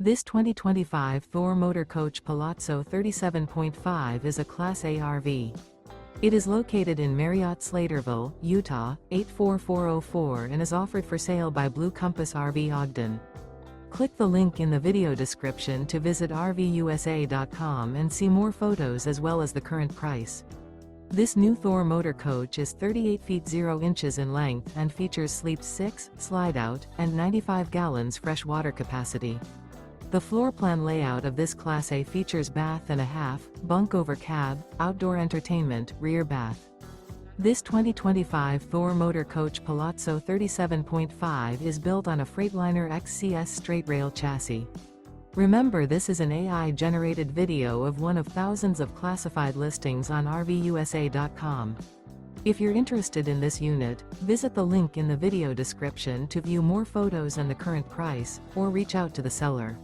This 2025 Thor Motor Coach Palazzo 37.5 is a Class A RV. It is located in Marriott-Slaterville, Utah, 84404 and is offered for sale by Blue Compass RV Ogden. Click the link in the video description to visit RVUSA.com and see more photos as well as the current price. This new Thor Motor Coach is 38 feet 0 inches in length and features Sleep 6, Slideout, and 95 gallons fresh water capacity. The floor plan layout of this Class A features bath and a half, bunk over cab, outdoor entertainment, rear bath. This 2025 Thor Motor Coach Palazzo 37.5 is built on a Freightliner XC-S Straight Rail chassis. Remember, this is an AI-generated video of one of thousands of classified listings on RVUSA.com. If you're interested in this unit, visit the link in the video description to view more photos and the current price, or reach out to the seller.